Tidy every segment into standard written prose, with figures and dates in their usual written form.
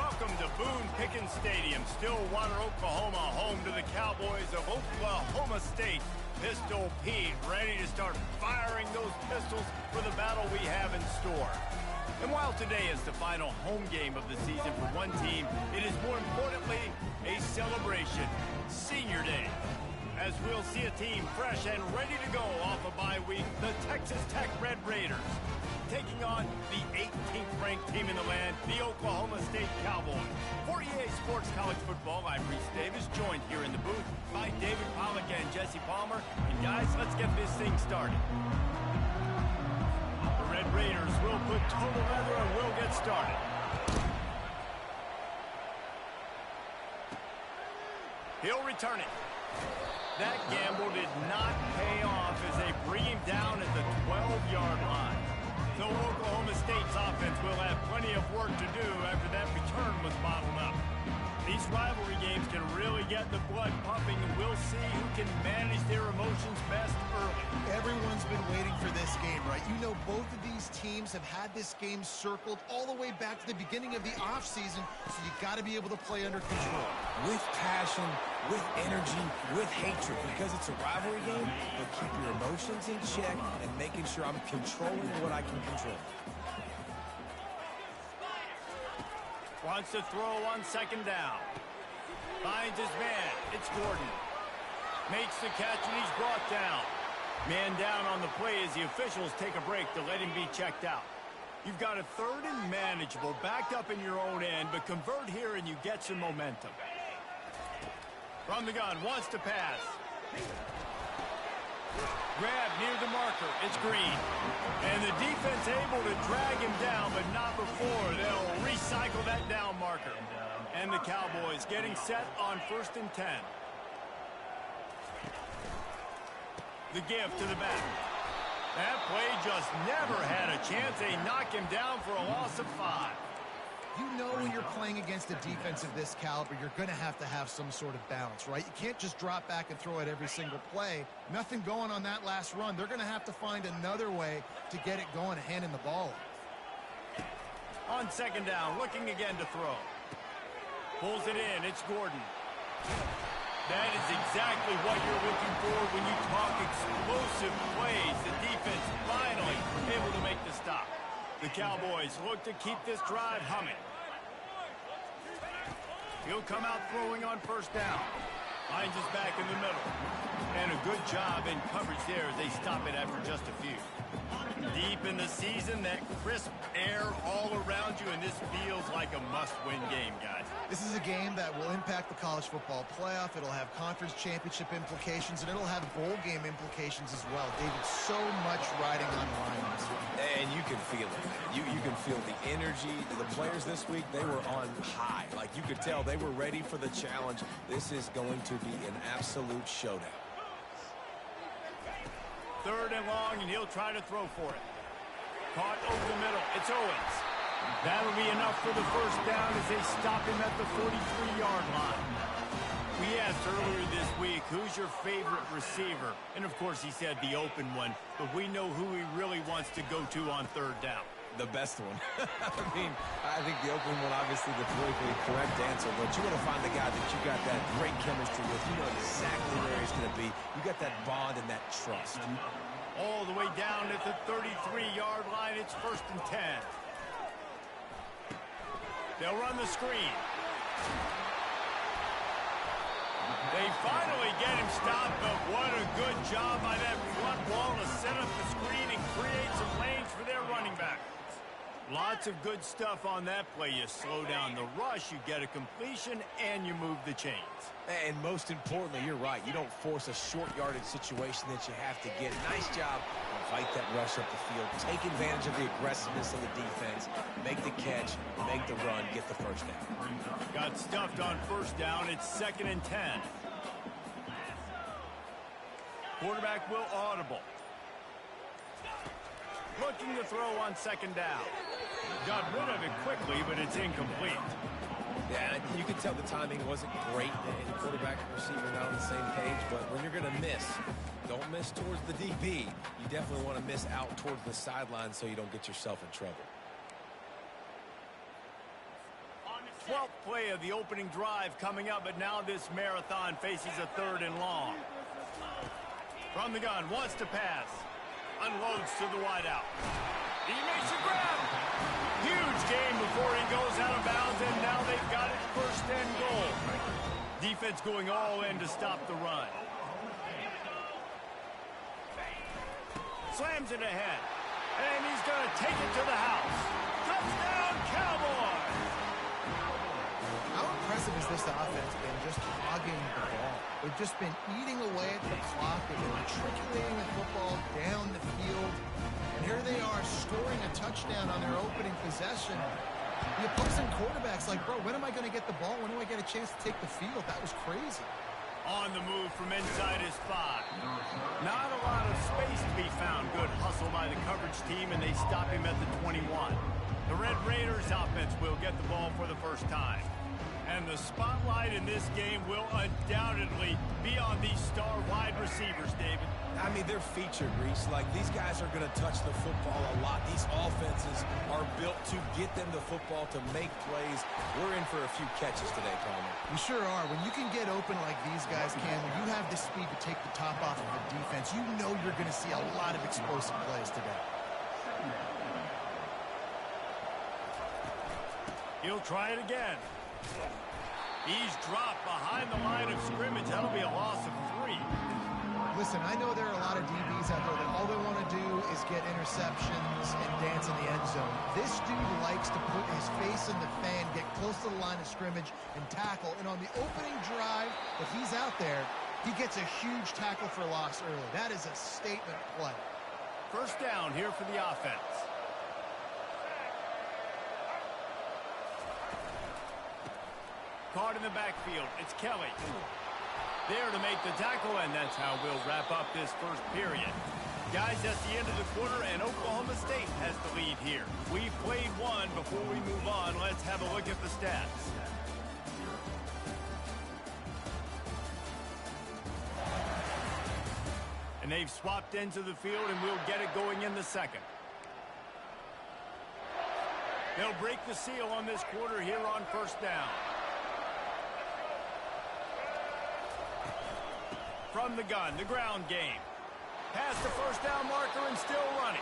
Welcome to Boone Pickens Stadium, Stillwater, Oklahoma, home to the Cowboys of Oklahoma State. Pistol Pete ready to start firing those pistols for the battle we have in store. And while today is the final home game of the season for one team, it is more importantly a celebration, Senior Day. As we'll see a team fresh and ready to go off a bye week, the Texas Tech Red Raiders, taking on the 18th ranked team in the land, the Oklahoma State Cowboys. For EA Sports College Football, I'm Reese Davis, joined here in the booth by David Pollack and Jesse Palmer. And guys, let's get this thing started. The Red Raiders will put total leather and we'll get started. He'll return it. That gamble did not pay off as they bring him down at the 12-yard line. So Oklahoma State's offense will have plenty of work to do after that return was bottled up. These rivalry games can really get the blood pumping, and we'll see who can manage their emotions best early. Everyone's been waiting for this game, right? You know, both of these teams have had this game circled all the way back to the beginning of the offseason, so you got to be able to play under control. With passion, with energy, with hatred, because it's a rivalry game, but keep your emotions in check and making sure I'm controlling what I can control. Wants to throw on second down. Finds his man. It's Gordon. Makes the catch and he's brought down. Man down on the play as the officials take a break to let him be checked out. You've got a third and manageable backed up in your own end, but convert here and you get some momentum. From the gun, wants to pass. Grab near the marker. It's Green. And the defense able to drag him down, but not before. They'll recycle that down marker. And the Cowboys getting set on 1st and 10. The give to the back. That play just never had a chance. They knock him down for a loss of 5. You know when you're playing against a defense of this caliber, you're going to have some sort of balance, right? You can't just drop back and throw it every single play. Nothing going on that last run. They're going to have to find another way to get it going and handing the ball. On second down, looking again to throw. Pulls it in. It's Gordon. That is exactly what you're looking for when you talk explosive plays. The defense finally able to make the stop. The Cowboys look to keep this drive humming. He'll come out throwing on first down. Finds his back in the middle. And a good job in coverage there as they stop it after just a few. Deep in the season, that crisp air all around you, and this feels like a must-win game, guys. This is a game that will impact the college football playoff. It'll have conference championship implications, and it'll have bowl game implications as well. David, so much riding on the line in this one. And you can feel it. You can feel the energy. The players this week, they were on high. Like, you could tell they were ready for the challenge. This is going to be an absolute showdown. Third and long, and he'll try to throw for it. Caught over the middle. It's Owens. That'll be enough for the first down as they stop him at the 43-yard line. We asked earlier this week, who's your favorite receiver? And, of course, he said the open one, but we know who he really wants to go to on third down. The best one. I think the open one, obviously the politically correct answer, but you want to find the guy that you got that great chemistry with. You know exactly where he's going to be. You got that bond and that trust. All the way down at the 33-yard line. It's 1st and 10. They'll run the screen. They finally get him stopped, but what a good job by that front wall to set up the screen and create some lanes for their running back. Lots of good stuff on that play. You slow down the rush, you get a completion, and you move the chains. And most importantly, you're right. You don't force a short yardage situation that you have to get. Nice job. Fight that rush up the field. Take advantage of the aggressiveness of the defense. Make the catch, make the run, get the first down. Got stuffed on first down. It's 2nd and 10. Quarterback will audible. Looking to throw on second down. Got rid of it quickly, but it's incomplete. Yeah, you can tell the timing wasn't great. And quarterback and receiver not on the same page, but when you're going to miss, don't miss towards the DB. You definitely want to miss out towards the sideline so you don't get yourself in trouble. Well, play of the opening drive coming up, but now this marathon faces a 3rd and long. From the gun, wants to pass. Unloads to the wideout. He makes a grab. Huge game before he goes out of bounds, and now they've got it 1st and goal. Defense going all in to stop the run. Slams it ahead. And he's going to take it to the house. Touchdown, Cowboys! How impressive has this offense been just hogging the ball? They've just been eating away at the clock. They've been matriculating the football down the field. And here they are scoring a touchdown on their opening possession. The opposing quarterback's like, bro, when am I going to get the ball? When do I get a chance to take the field? That was crazy. On the move from inside his 5. Not a lot of space to be found. Good hustle by the coverage team, and they stop him at the 21. The Red Raiders offense will get the ball for the first time. And the spotlight in this game will undoubtedly be on these star wide receivers, David. I mean, they're featured, Reese. Like, these guys are going to touch the football a lot. These offenses are built to get them the football, to make plays. We're in for a few catches today, Palmer. You sure are. When you can get open like these guys can, when you have the speed to take the top off of the defense, you know you're going to see a lot of explosive plays today. He'll try it again. He's dropped behind the line of scrimmage. That'll be a loss of 3. Listen, I know there are a lot of DBs out there that all they want to do is get interceptions and dance in the end zone. This dude likes to put his face in the fan, get close to the line of scrimmage, and tackle. And on the opening drive that he's out there, he gets a huge tackle for loss early. That is a statement play. 1st down here for the offense. Caught in the backfield. It's Kelly. There to make the tackle, and that's how we'll wrap up this 1st period. Guys, that's the end of the quarter, and Oklahoma State has the lead here. We've played one. Before we move on, let's have a look at the stats. And they've swapped into the field, and we'll get it going in the 2nd. They'll break the seal on this quarter here on 1st down. From the gun, the ground game. Past the 1st down marker and still running.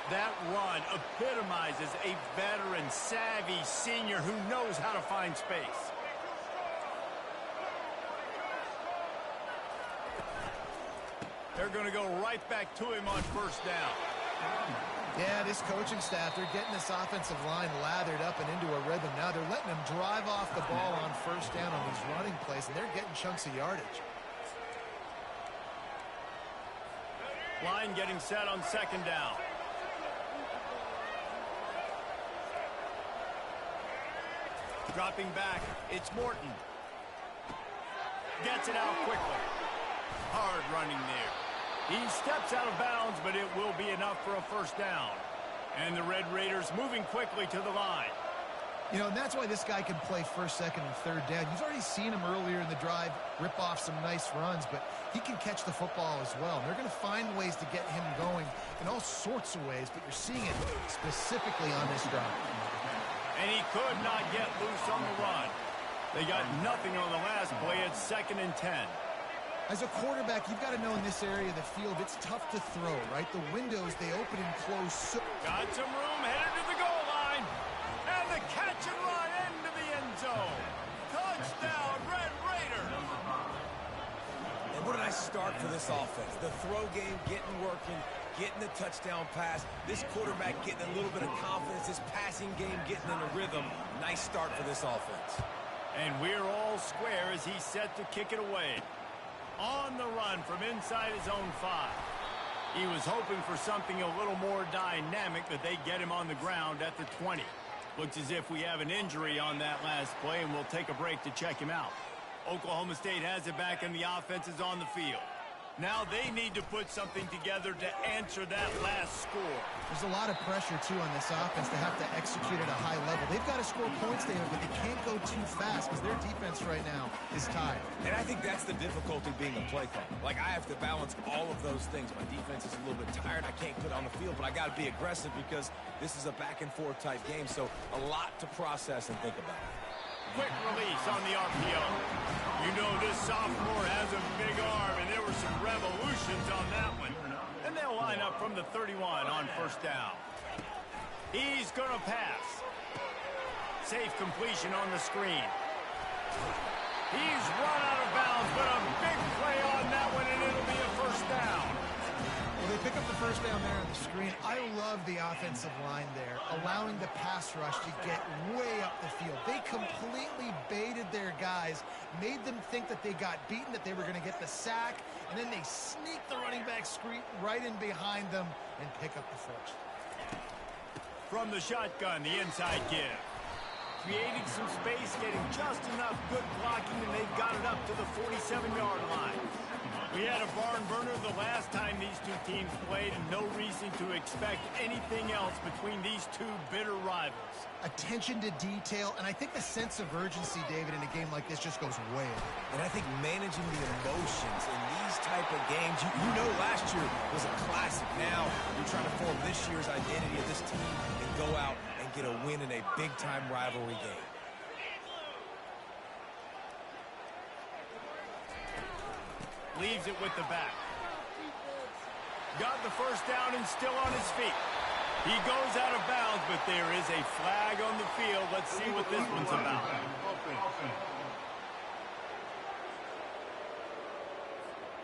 That run epitomizes a veteran, savvy senior who knows how to find space. They're going to go right back to him on 1st down. Yeah, this coaching staff, they're getting this offensive line lathered up and into a rhythm. Now they're letting them drive off the ball on 1st down on these running plays, and they're getting chunks of yardage. Line getting set on 2nd down. Dropping back, it's Morton. Gets it out quickly. Hard running there. He steps out of bounds, but it will be enough for a 1st down. And the Red Raiders moving quickly to the line. You know, and that's why this guy can play 1st, 2nd, and 3rd down. You've already seen him earlier in the drive rip off some nice runs, but he can catch the football as well. And they're going to find ways to get him going in all sorts of ways, but you're seeing it specifically on this drive. And he could not get loose on the run. They got nothing on the last play. It's 2nd and 10. As a quarterback, you've got to know in this area of the field, it's tough to throw, right? The windows, they open and close. Got some room, headed to the goal line. And the catch and run into the end zone. Touchdown, Red Raiders. And what a nice start for this offense. The throw game getting working, getting the touchdown pass. This quarterback getting a little bit of confidence. This passing game getting in a rhythm. Nice start for this offense. And we're all square as he's set to kick it away. On the run from inside his own 5. He was hoping for something a little more dynamic, but they get him on the ground at the 20. Looks as if we have an injury on that last play, and we'll take a break to check him out. Oklahoma State has it back, and the offense is on the field. Now they need to put something together to answer that last score. There's a lot of pressure, too, on this offense. They have to execute at a high level. They've got to score points, David, but they can't go too fast because their defense right now is tied. And I think that's the difficulty being a play caller. Like, I have to balance all of those things. My defense is a little bit tired. I can't put it on the field, but I got to be aggressive because this is a back-and-forth type game, so a lot to process and think about. Quick release on the RPO. You know this sophomore has a big arm, and there were some revolutions on that one. And they'll line up from the 31 on first down. He's going to pass. Safe completion on the screen. He's run out of bounds, but a big play on that one, and it'll be a first down. Well, they pick up the first down there on the screen. I love the offensive line there, allowing the pass rush to get way up the field. They completely baited their guys, made them think that they got beaten, that they were going to get the sack, and then they sneak the running back screen right in behind them and pick up the first. From the shotgun, the inside give. Creating some space, getting just enough good blocking, and they've got it up to the 47-yard line. We had a barn burner the last time these two teams played, and no reason to expect anything else between these two bitter rivals. Attention to detail, and I think the sense of urgency, David, in a game like this just goes way up. And I think managing the emotions in these type of games, you know last year was a classic. Now you're trying to form this year's identity of this team and go out and get a win in a big-time rivalry game. Leaves it with the back. Got the first down and still on his feet. He goes out of bounds, but there is a flag on the field. Let's see what this one's about.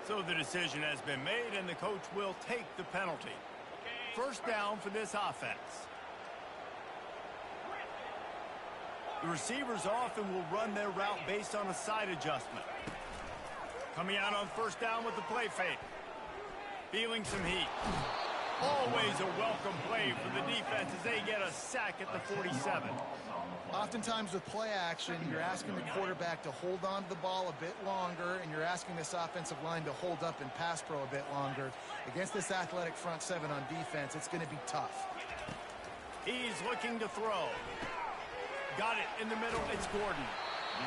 So the decision has been made, and the coach will take the penalty. First down for this offense. The receivers often will run their route based on a side adjustment. Coming out on first down with the play fake. Feeling some heat. Always a welcome play for the defense as they get a sack at the 47. Oftentimes with play action, you're asking the quarterback to hold on to the ball a bit longer, and you're asking this offensive line to hold up in pass pro a bit longer. Against this athletic front seven on defense, it's going to be tough. He's looking to throw. Got it in the middle. It's Gordon.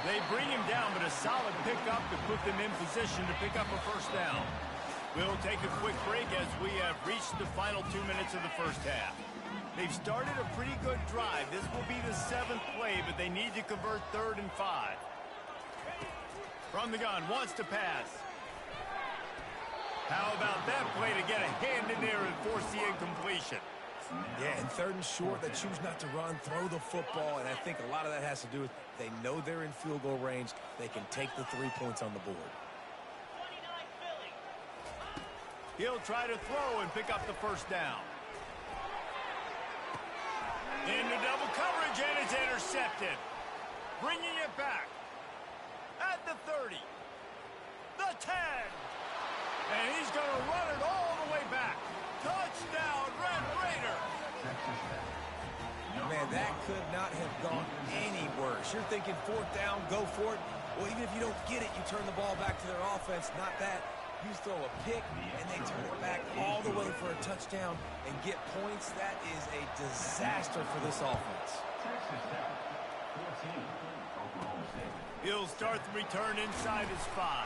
They bring him down, but a solid pickup to put them in position to pick up a first down. We'll take a quick break as we have reached the final 2 minutes of the first half. They've started a pretty good drive. This will be the 7th play, but they need to convert 3rd and 5. From the gun, wants to pass. How about that play to get a hand in there and force the incompletion? Yeah, and 3rd and short, they choose not to run, throw the football, and I think a lot of that has to do with they know they're in field goal range. They can take the 3 points on the board. He'll try to throw and pick up the first down. Into double coverage, and it's intercepted. Bringing it back. At the 30. The 10. And he's going to run it all the way back. Touchdown, Red Raider. Man, that could not have gone any worse. You're thinking 4th down, go for it. Well, even if you don't get it, you turn the ball back to their offense. Not that. You throw a pick, and they turn it back all the way for a touchdown and get points. That is a disaster for this offense. He'll start the return inside his 5.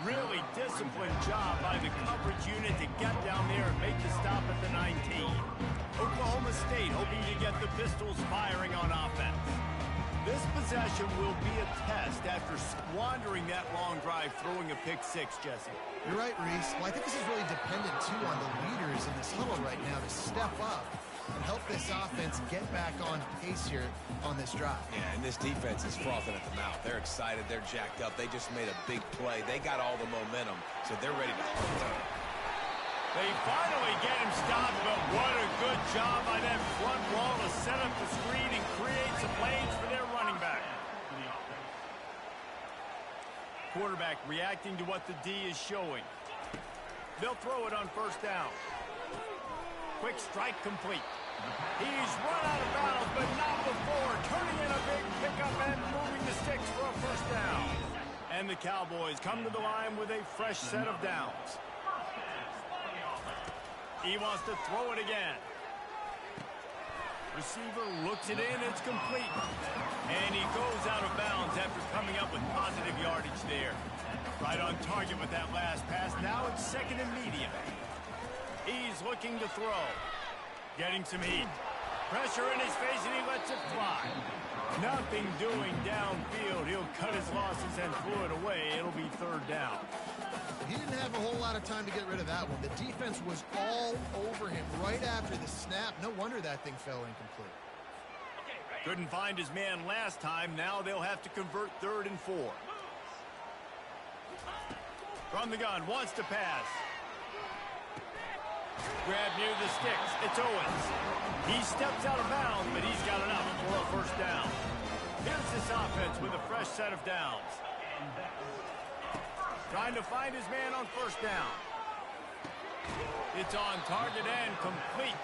Really disciplined job by the coverage unit to get down there and make the stop at the 19. Oklahoma State hoping to get the Pistols firing on offense. This possession will be a test after squandering that long drive, throwing a pick 6, Jesse. You're right, Reese. Well, I think this is really dependent, too, on the leaders in this huddle right now to step up and help this offense get back on pace here on this drive. Yeah, and this defense is frothing at the mouth. They're excited. They're jacked up. They just made a big play. They got all the momentum, so they're ready to hunt on. They finally get him stopped, but what a good job by that front wall to set up the screen and create some lanes for their running back. Quarterback reacting to what the D is showing. They'll throw it on first down. Quick strike complete. He's run out of bounds, but not before. Turning in a big pickup and moving the sticks for a first down. And the Cowboys come to the line with a fresh set of downs. He wants to throw it again. Receiver looks it in, it's complete. And he goes out of bounds after coming up with positive yardage there. Right on target with that last pass. Now it's 2nd and medium. He's looking to throw. Getting some heat. Pressure in his face, and he lets it fly. Nothing doing downfield. He'll cut his losses and throw it away. It'll be third down. He didn't have a whole lot of time to get rid of that one. The defense was all over him right after the snap. No wonder that thing fell incomplete. Couldn't find his man last time. Now they'll have to convert 3rd and 4. From the gun, wants to pass. Grab near the sticks. It's Owens. He steps out of bounds, but he's got enough for a first down. Here's this offense with a fresh set of downs. Trying to find his man on first down. It's on target and complete.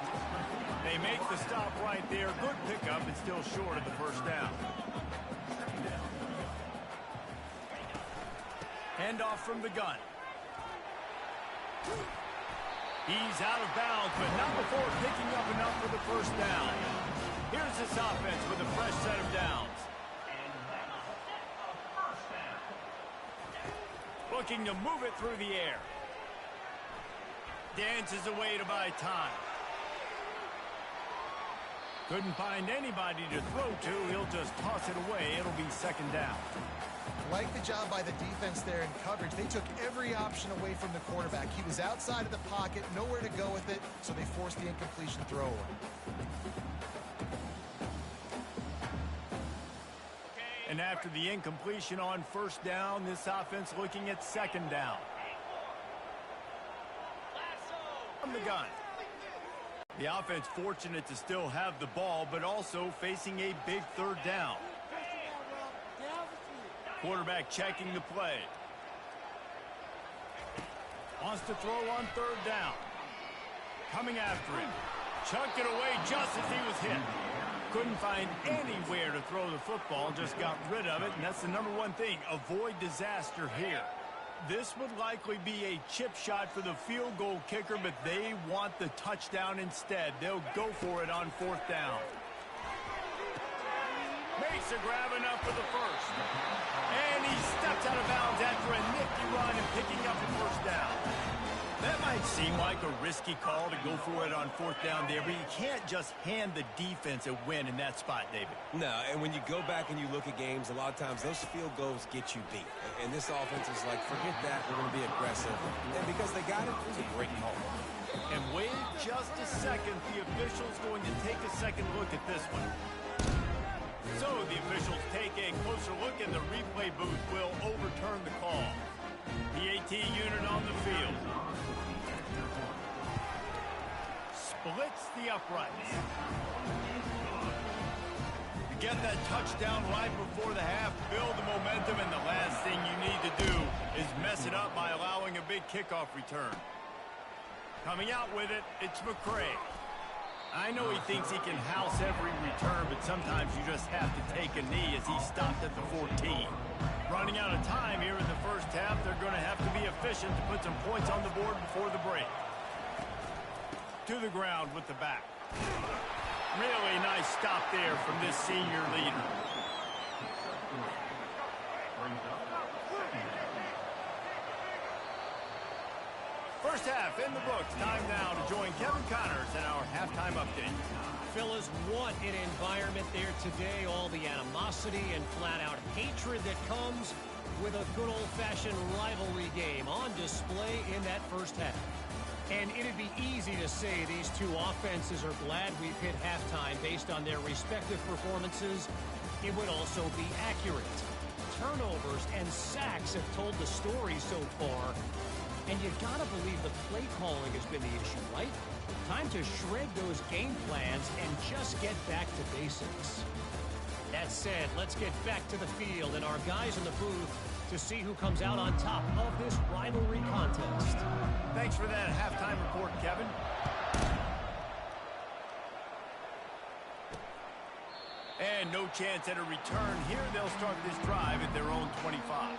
They make the stop right there. Good pickup, but still short of the first down. Handoff from the gun. He's out of bounds, but not before picking up enough for the first down. Here's this offense with a fresh set of downs. Looking to move it through the air. Dances away to buy time. Couldn't find anybody to throw to. He'll just toss it away. It'll be second down. Like the job by the defense there in coverage. They took every option away from the quarterback. He was outside of the pocket, nowhere to go with it, so they forced the incompletion throw away. And after the incompletion on first down, this offense looking at second down. From the gun. The offense fortunate to still have the ball, but also facing a big third down. Quarterback checking the play. Wants to throw on third down. Coming after him. Chucked it away just as he was hit. Couldn't find anywhere to throw the football, just got rid of it, and that's the number one thing. Avoid disaster here. This would likely be a chip shot for the field goal kicker, but they want the touchdown instead. They'll go for it on fourth down. Makes a grab enough for the first. And he steps out of bounds after a nifty run and picking up the first down. That might seem like a risky call to go for it on fourth down there, but you can't just hand the defense a win in that spot, David. No, and when you go back and you look at games, a lot of times those field goals get you beat. And this offense is like, forget that, we're going to be aggressive. And because they got it, it was a great call. And wait just a second, the official's going to take a second look at this one. So the officials take a closer look, and the replay booth will overturn the call. The AT unit on the field. Splits the uprights. To get that touchdown right before the half, build the momentum, and the last thing you need to do is mess it up by allowing a big kickoff return. Coming out with it, it's McCray. I know he thinks he can house every return, but sometimes you just have to take a knee as he stopped at the 14. Running out of time here in the first half, they're going to have to be efficient to put some points on the board before the break. To the ground with the back. Really nice stop there from this senior leader. First half in the books. Time now to join Kevin Connors in our halftime update. Fellas, what an environment there today. All the animosity and flat-out hatred that comes with a good old-fashioned rivalry game on display in that first half. And it'd be easy to say these two offenses are glad we've hit halftime based on their respective performances. It would also be accurate. Turnovers and sacks have told the story so far. And you gotta believe the play calling has been the issue, right? Time to shred those game plans and just get back to basics. That said, let's get back to the field and our guys in the booth to see who comes out on top of this rivalry contest. Thanks for that halftime report, Kevin. And no chance at a return here. They'll start this drive at their own 25.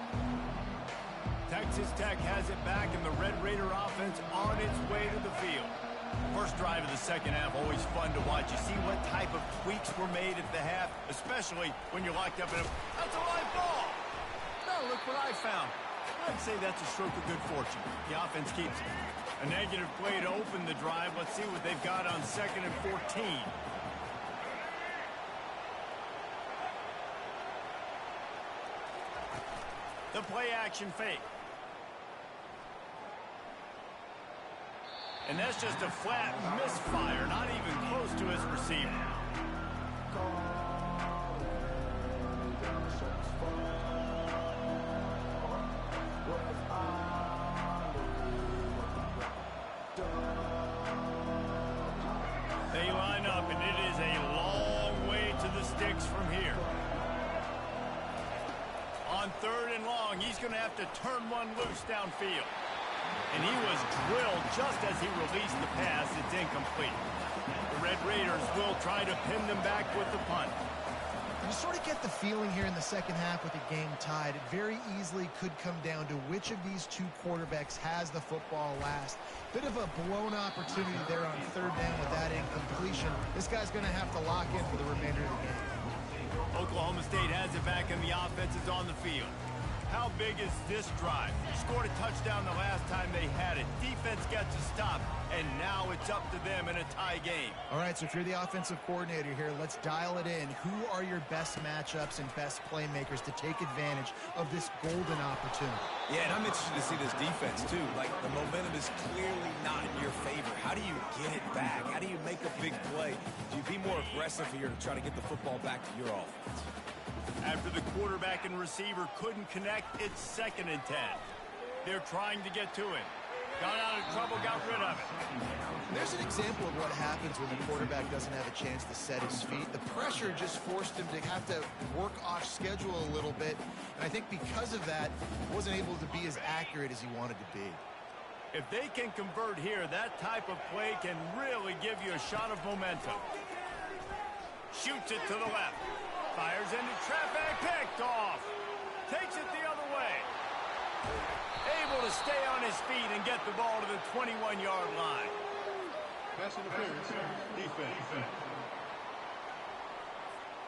Texas Tech has it back, and the Red Raider offense on its way to the field. First drive of the second half, always fun to watch. You see what type of tweaks were made at the half, especially when you're locked up in a... That's a live ball! No, look what I found. I'd say that's a stroke of good fortune. The offense keeps it. A negative play to open the drive. Let's see what they've got on 2nd and 14. The play action fake. And that's just a flat misfire, not even close to his receiver. They line up, and it is a long way to the sticks from here. On 3rd and long, he's going to have to turn one loose downfield. And he was drilled just as he released the pass. It's incomplete. The Red Raiders will try to pin them back with the punt. You sort of get the feeling here in the second half with the game tied. It very easily could come down to which of these two quarterbacks has the football last. Bit of a blown opportunity there on 3rd down with that incompletion. This guy's going to have to lock in for the remainder of the game. Oklahoma State has it back, and the offense is on the field. How big is this drive? Scored a touchdown the last time they had it. Defense gets a stop, and now it's up to them in a tie game. All right, so if you're the offensive coordinator here, let's dial it in. Who are your best matchups and best playmakers to take advantage of this golden opportunity? Yeah, and I'm interested to see this defense, too. Like, the momentum is clearly not in your favor. How do you get it back? How do you make a big play? Do you be more aggressive here to try to get the football back to your offense? After the quarterback and receiver couldn't connect, it's 2nd and 10. They're trying to get to him. Got out of trouble, got rid of it. There's an example of what happens when the quarterback doesn't have a chance to set his feet. The pressure just forced him to have to work off schedule a little bit. And I think because of that, wasn't able to be as accurate as he wanted to be. If they can convert here, that type of play can really give you a shot of momentum. Shoots it to the left. Fires into traffic, picked off. Takes it the other way. Able to stay on his feet and get the ball to the 21-yard line. Pass interference, defense.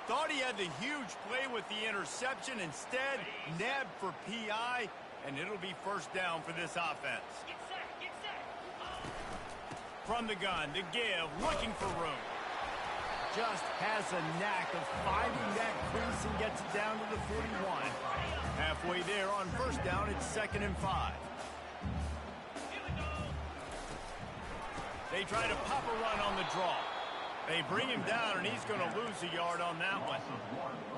Thought he had the huge play with the interception. Instead, nabbed for PI, and it'll be 1st down for this offense. Get set. From the gun, the give, looking for room. Just has a knack of finding that crease and gets it down to the 41. Halfway there on 1st down, it's 2nd and 5. They try to pop a run on the draw. They bring him down, and he's going to lose a yard on that one.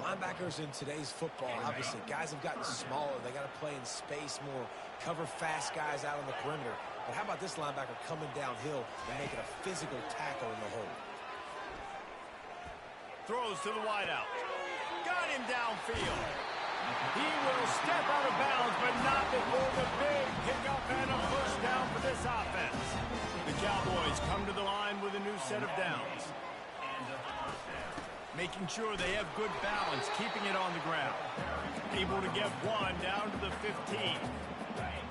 Linebackers in today's football, obviously, guys have gotten smaller. They got to play in space more, cover fast guys out on the perimeter. But how about this linebacker coming downhill and making a physical tackle in the hole? Throws to the wideout. Got him downfield. He will step out of bounds, but not before the big pickup and a 1st down for this offense. The Cowboys come to the line with a new set of downs. Making sure they have good balance, keeping it on the ground. Able to get one down to the 15.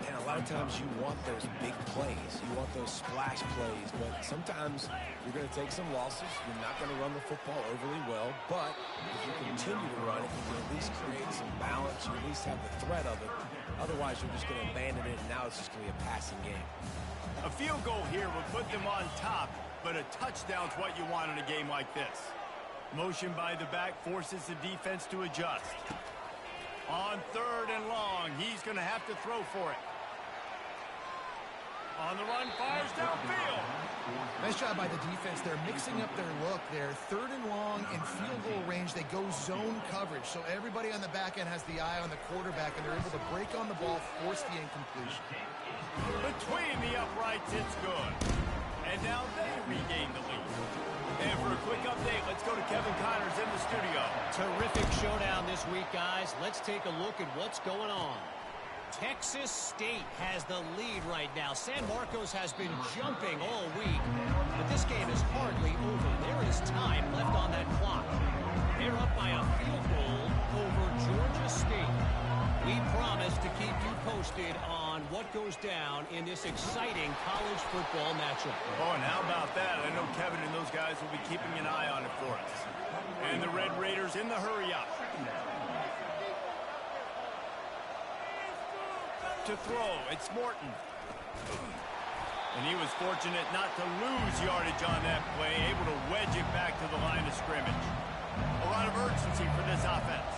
And a lot of times you want those big plays. You want those splash plays. But sometimes you're going to take some losses. You're not going to run the football overly well. But if you continue to run it, you can at least create some balance. You at least have the threat of it. Otherwise, you're just going to abandon it, and now it's just going to be a passing game. A field goal here would put them on top, but a touchdown's what you want in a game like this. Motion by the back forces the defense to adjust. On 3rd and long, he's going to have to throw for it. On the run, fires downfield. Nice job by the defense. They're mixing up their look there. 3rd and long in field goal range. They go zone coverage. So everybody on the back end has the eye on the quarterback, and they're able to break on the ball, force the incompletion. Between the uprights, it's good. And now they regain the lead. And for a quick update, let's go to Kevin Connors in the studio. Terrific showdown this week, guys. Let's take a look at what's going on. Texas State has the lead right now. San Marcos has been jumping all week, but this game is hardly over. There is time left on that clock. They're up by a field goal over Georgia State. We promise to keep you posted on what goes down in this exciting college football matchup. Oh, and how about that? I know Kevin and those guys will be keeping an eye on it for us. And the Red Raiders in the hurry-up. To throw, it's Morton. And he was fortunate not to lose yardage on that play, able to wedge it back to the line of scrimmage. A lot of urgency for this offense.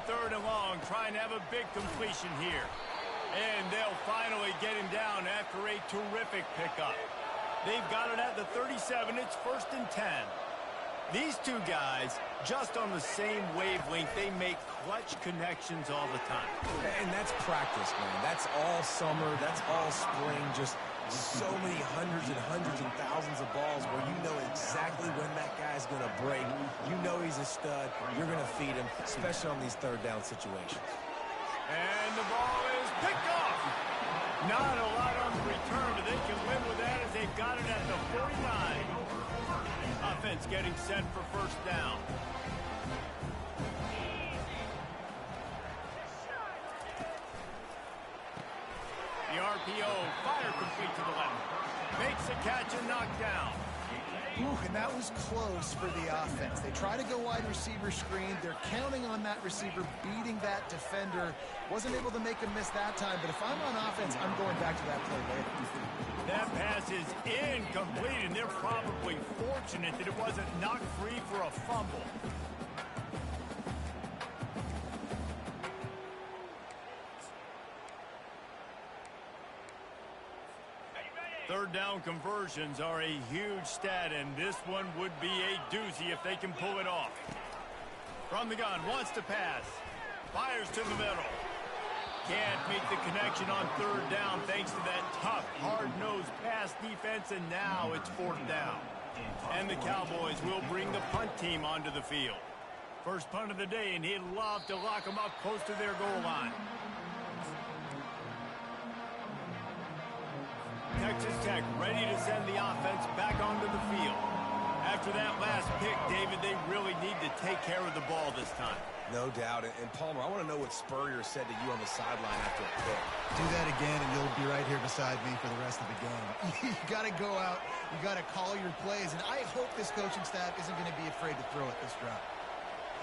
3rd and long, trying to have a big completion here. And they'll finally get him down after a terrific pickup. They've got it at the 37. It's 1st and 10. These two guys, just on the same wavelength, they make clutch connections all the time. And that's practice, man. That's all summer. That's all spring. Just so many hundreds and thousands of balls where you know exactly when that guy's going to break. You know he's a stud. You're going to feed him, especially on these 3rd down situations. And the ball is picked off. Not a lot on the return, but they can live with that as they've got it at the 49. Offense getting set for 1st down. The RPO, fire complete to the left. Makes a catch and knocked down. Ooh, and that was close for the offense. They try to go wide receiver screen. They're counting on that receiver beating that defender. Wasn't able to make a miss that time, but if I'm on offense, I'm going back to that play later. That pass is incomplete, and they're probably fortunate that it wasn't knocked free for a fumble. Third down conversions are a huge stat, and this one would be a doozy if they can pull it off. From the gun, wants to pass. Fires to the middle. Can't make the connection on 3rd down thanks to that tough, hard-nosed pass defense, and now it's 4th down. And the Cowboys will bring the punt team onto the field. First punt of the day, and he'd love to lock them up close to their goal line. Texas Tech ready to send the offense back onto the field. After that last pick, David, they really need to take care of the ball this time. No doubt. And Palmer, I want to know what Spurrier said to you on the sideline after a pick. Do that again, and you'll be right here beside me for the rest of the game. You got to go out. You got to call your plays, and I hope this coaching staff isn't going to be afraid to throw it this drive.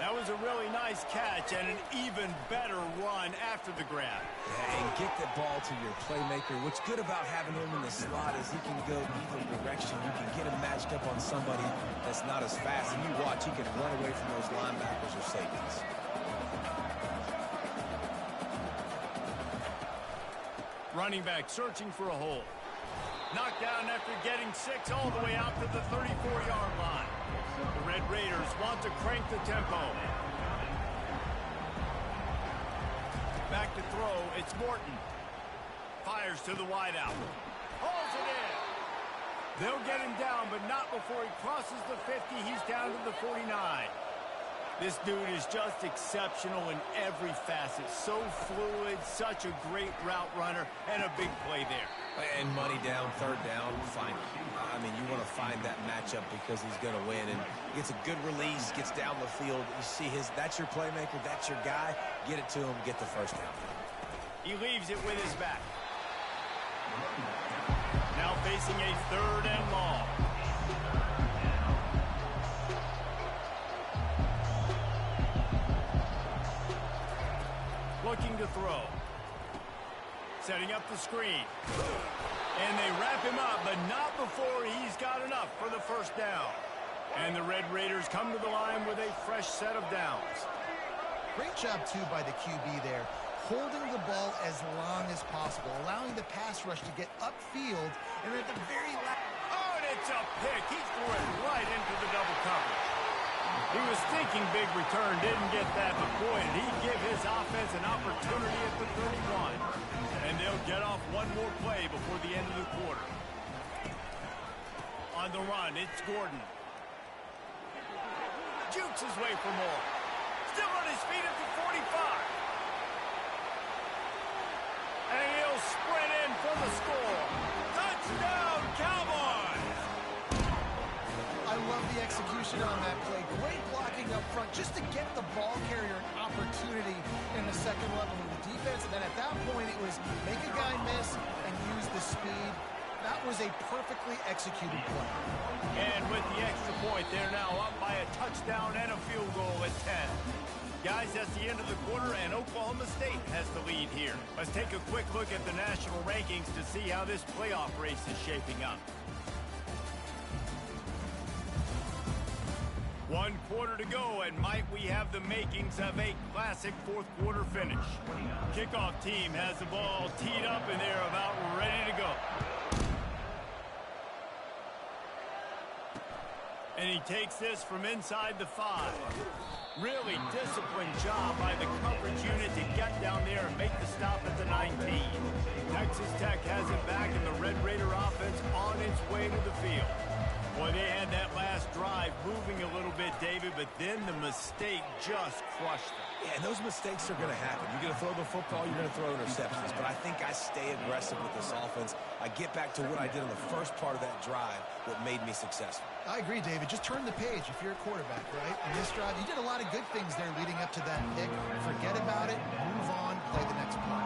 That was a really nice catch and an even better run after the grab. Yeah, and get the ball to your playmaker. What's good about having him in the slot is he can go either direction. You can get him matched up on somebody that's not as fast. And you watch, he can run away from those linebackers or safeties. Running back searching for a hole. Knocked down after getting 6 all the way out to the 34-yard line. The Red Raiders want to crank the tempo. Back to throw, it's Morton. Fires to the wideout. Hauls it in. They'll get him down, but not before he crosses the 50. He's down to the 49. This dude is just exceptional in every facet. So fluid, such a great route runner, and a big play there. And money down, 3rd down, fine. I mean, you want to find that matchup because he's going to win. And he gets a good release, gets down the field. You see that's your playmaker, that's your guy. Get it to him, get the 1st down. He leaves it with his back. Now facing a 3rd and long. Looking to throw. Setting up the screen. And they wrap him up, but not before he's got enough for the 1st down. And the Red Raiders come to the line with a fresh set of downs. Great job, too, by the QB there. Holding the ball as long as possible, allowing the pass rush to get upfield, and at the very last... Oh, and it's a pick. He threw it right into the double coverage. He was thinking big return, didn't get that, but boy, did he give his offense an opportunity at the 31. And they'll get off one more play before the end of the quarter. On the run, it's Gordon. Jukes his way for more. Still on his feet at the 45. And he'll sprint in for the score. Touchdown, Cowboys! I love the execution on that play. Great blocking up front just to get the ball carrier an opportunity in the second level of the defense. And then at that point, it was make a guy miss and use the speed. That was a perfectly executed play. And with the extra point, they're now up by a touchdown and a field goal at 10. Guys, that's the end of the quarter, and Oklahoma State has the lead here. Let's take a quick look at the national rankings to see how this playoff race is shaping up. 1 quarter to go, and might we have the makings of a classic fourth quarter finish. Kickoff team has the ball teed up, and they're about ready to go. And he takes this from inside the 5. Really disciplined job by the coverage unit to get down there and make the stop at the 19. Texas Tech has it back, and the Red Raider offense on its way to the field. Boy, they had that last drive moving a little bit, David, but then the mistake just crushed them. Yeah, and those mistakes are going to happen. You're going to throw the football, you're going to throw interceptions. But I think I stay aggressive with this offense. I get back to what I did in the first part of that drive, what made me successful. I agree, David. Just turn the page if you're a quarterback, right? In this drive, you did a lot of good things there leading up to that pick. Forget about it, move on, play the next play.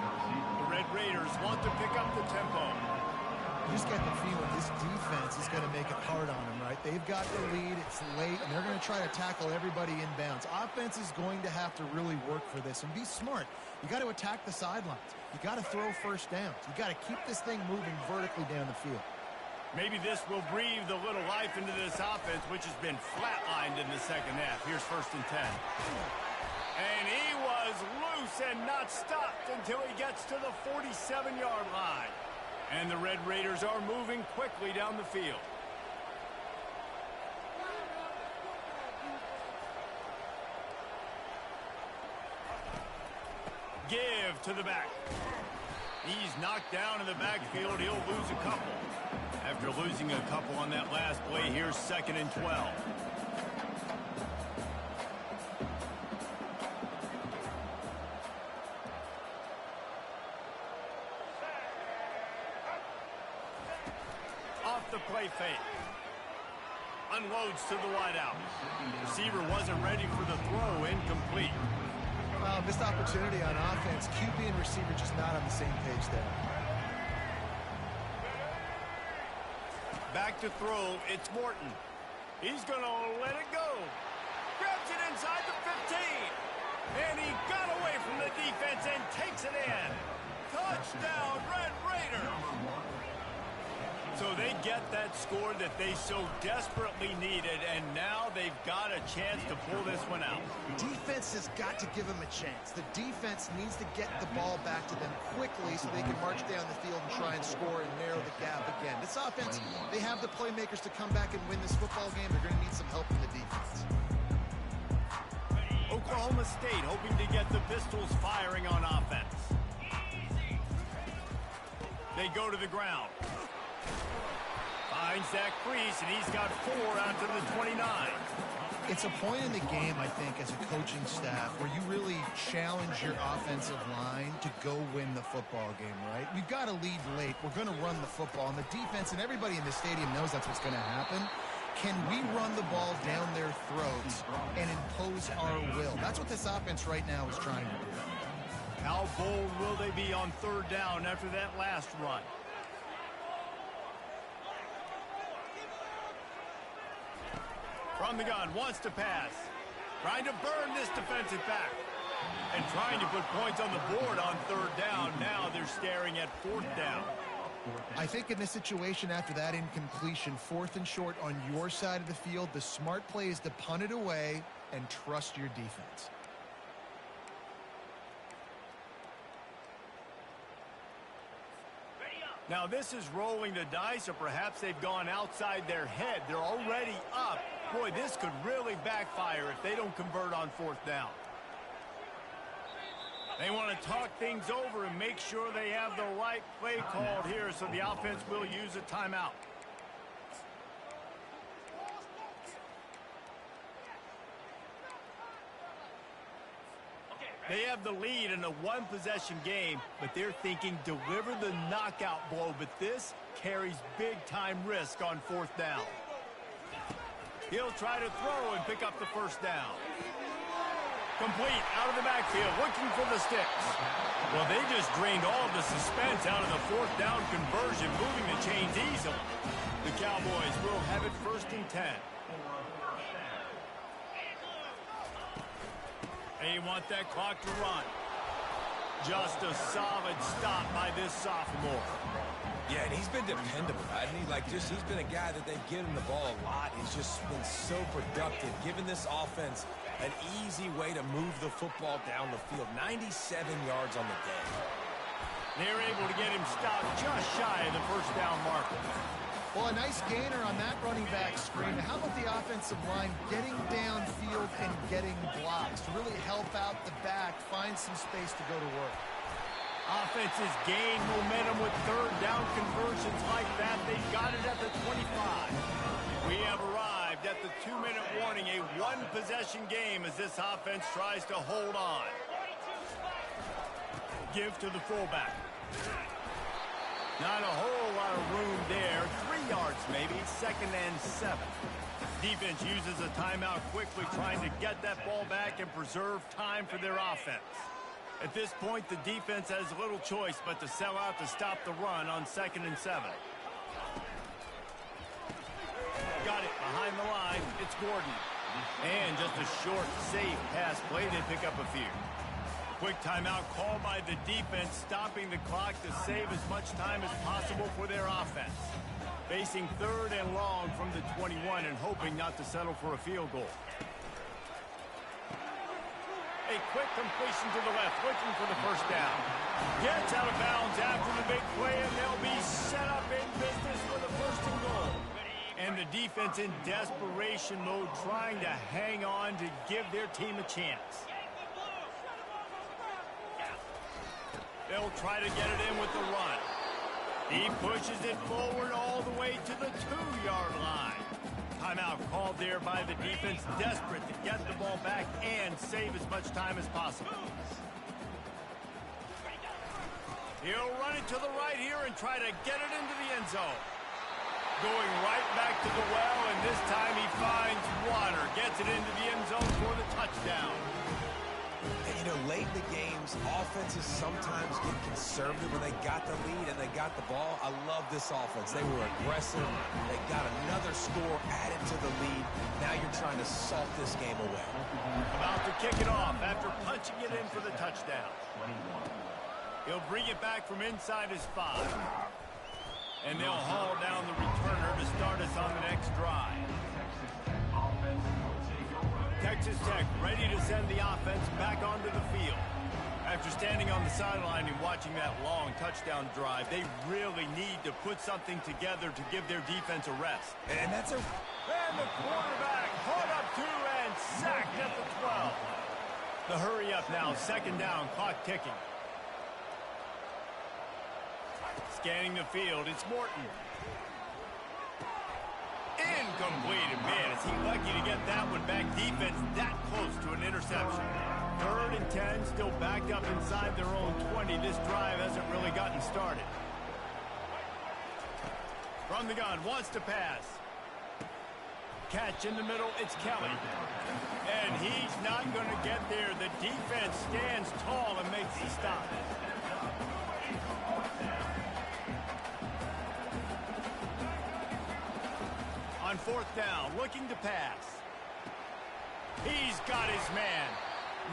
The Red Raiders want to pick up the tempo. You just get the feeling this defense is going to make it hard on them, right? They've got the lead, it's late, and they're going to try to tackle everybody inbounds. Offense is going to have to really work for this and be smart. You got to attack the sidelines. You got to throw first downs. You got to keep this thing moving vertically down the field. Maybe this will breathe a little life into this offense, which has been flatlined in the second half. Here's 1st and 10. And he was loose and not stopped until he gets to the 47-yard line. And the Red Raiders are moving quickly down the field. Give to the back. He's knocked down in the backfield. He'll lose a couple. After losing a couple on that last play, here's 2nd and 12. Off the play fake. Unloads to the wideout. Receiver wasn't ready for the throw. Incomplete. Missed opportunity on offense. QB and receiver just not on the same page there. Back to throw. It's Morton. He's going to let it go. Grabs it inside the 15. And he got away from the defense and takes it in. Touchdown, Red Raiders. So they get that score that they so desperately needed, and now they've got a chance to pull this one out. Defense has got to give them a chance. The defense needs to get the ball back to them quickly so they can march down the field and try and score and narrow the gap again. This offense, they have the playmakers to come back and win this football game. They're going to need some help from the defense. Oklahoma State hoping to get the Pistols firing on offense. They go to the ground. Finds that crease, and he's got 4 out to the 29. It's a point in the game, I think, as a coaching staff where you really challenge your offensive line to go win the football game, right? We've got to lead late. We're going to run the football, and the defense and everybody in the stadium knows that's what's going to happen. Can we run the ball down their throats and impose our will? That's what this offense right now is trying to do. How bold will they be on 3rd down after that last run? From the gun, wants to pass. Trying to burn this defensive back. And trying to put points on the board on 3rd down. Now they're staring at 4th down. I think in this situation after that incompletion, 4th and short on your side of the field, the smart play is to punt it away and trust your defense. Now this is rolling the dice, or perhaps they've gone outside their head. They're already up. Boy, this could really backfire if they don't convert on 4th down. They want to talk things over and make sure they have the right play called here, so the offense will use a timeout. They have the lead in a one-possession game, but they're thinking deliver the knockout blow, but this carries big-time risk on 4th down. He'll try to throw and pick up the 1st down. Complete out of the backfield, looking for the sticks. Well, they just drained all the suspense out of the 4th down conversion, moving the chains easily. The Cowboys will have it 1st and 10. They want that clock to run. Just a solid stop by this sophomore. Yeah, and he's been dependable, hasn't he? Like, he's been a guy that they've given the ball a lot. He's just been so productive, giving this offense an easy way to move the football down the field. 97 yards on the day. They're able to get him stopped just shy of the first down marker. Well, a nice gainer on that running back screen. How about the offensive line getting downfield and getting blocks to really help out the back, find some space to go to work? Offenses gain momentum with third down conversions like that. They've got it at the 25. We have arrived at the 2-minute warning, a one-possession game as this offense tries to hold on. Give to the fullback. Not a whole lot of room there. 3 yards maybe, 2nd and 7. Defense uses a timeout quickly, trying to get that ball back and preserve time for their offense. At this point, the defense has little choice but to sell out to stop the run on 2nd and 7. Got it behind the line. It's Gordon. And just a short, safe pass play. They pick up a few. Quick timeout called by the defense, stopping the clock to save as much time as possible for their offense. Facing 3rd and long from the 21 and hoping not to settle for a field goal. A quick completion to the left, looking for the first down. Gets out of bounds after the big play, and they'll be set up in business for the 1st and goal. And the defense in desperation mode, trying to hang on to give their team a chance. They'll try to get it in with the run. He pushes it forward all the way to the 2-yard line. Timeout called there by the defense, desperate to get the ball back and save as much time as possible. He'll run it to the right here and try to get it into the end zone. Going right back to the well, and this time he finds water. Gets it into the end zone for the touchdown. And, you know, late in the games, offenses sometimes get conservative when they got the lead and they got the ball. I love this offense. They were aggressive. They got another score added to the lead. Now you're trying to salt this game away. About to kick it off after punching it in for the touchdown. He'll bring it back from inside his 5. And they'll haul down the returner to start us on the next drive. Texas Tech ready to send the offense back onto the field. After standing on the sideline and watching that long touchdown drive, they really need to put something together to give their defense a rest. And that's a... And the quarterback caught up to and sacked at the 12. The hurry up now, 2nd down, clock ticking. Scanning the field, it's Morton. Incomplete. Man, is he lucky to get that one back. Defense that close to an interception. 3rd and 10, still backed up inside their own 20. This drive hasn't really gotten started. From the gun, wants to pass. Catch in the middle, it's Kelly. And he's not going to get there. The defense stands tall and makes the stop. On 4th down, looking to pass. He's got his man.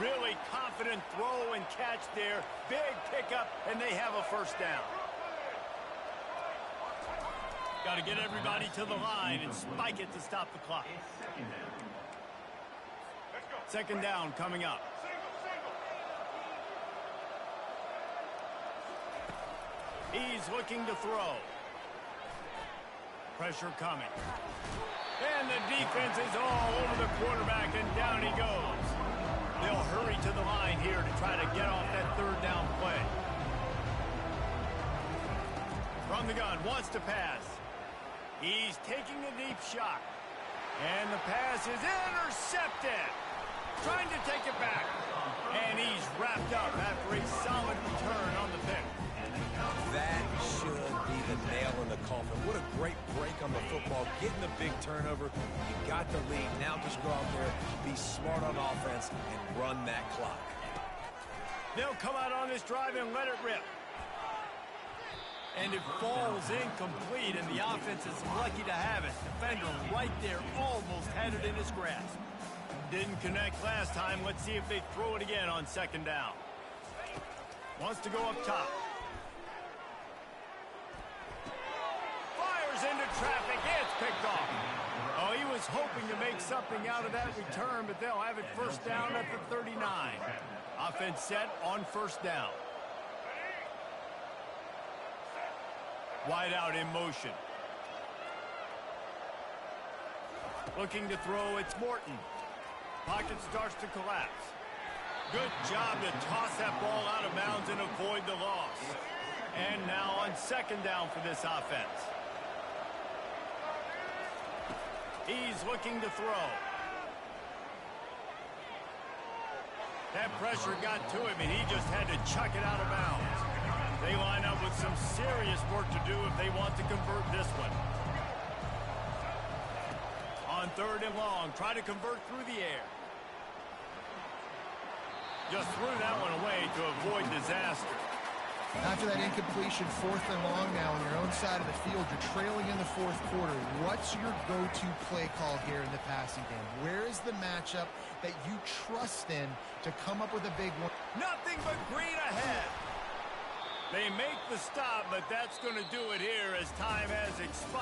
Really confident throw and catch there. Big pickup, and they have a 1st down. Got to get everybody to the line and spike it to stop the clock. 2nd down coming up. He's looking to throw. Pressure coming. And the defense is all over the quarterback, and down he goes. They'll hurry to the line here to try to get off that 3rd down play. From the gun, wants to pass. He's taking a deep shot. And the pass is intercepted. Trying to take it back. And he's wrapped up after a solid return on the pick. That should be the nail in the coffin. What a great break on the football. Getting the big turnover. You got the lead. Now just go out there, be smart on offense, and run that clock. They'll come out on this drive and let it rip. And it falls incomplete, and the offense is lucky to have it. Defender right there, almost had it in his grasp. Didn't connect last time. Let's see if they throw it again on 2nd down. Wants to go up top. into traffic. It's picked off. Oh, he was hoping to make something out of that return, but they'll have it first down at the 39. Offense set on first down. Wide out in motion. Looking to throw, it's Morton. Pocket starts to collapse. Good job to toss that ball out of bounds and avoid the loss. And now on second down for this offense. He's looking to throw. That pressure got to him, and he just had to chuck it out of bounds. They line up with some serious work to do if they want to convert this one. On third and long, try to convert through the air. Just threw that one away to avoid disaster. After that incompletion, fourth and long now on your own side of the field, you're trailing in the fourth quarter. What's your go-to play call here in the passing game? Where is the matchup that you trust in to come up with a big one? Nothing but green ahead. They make the stop, but that's going to do it here as time has expired.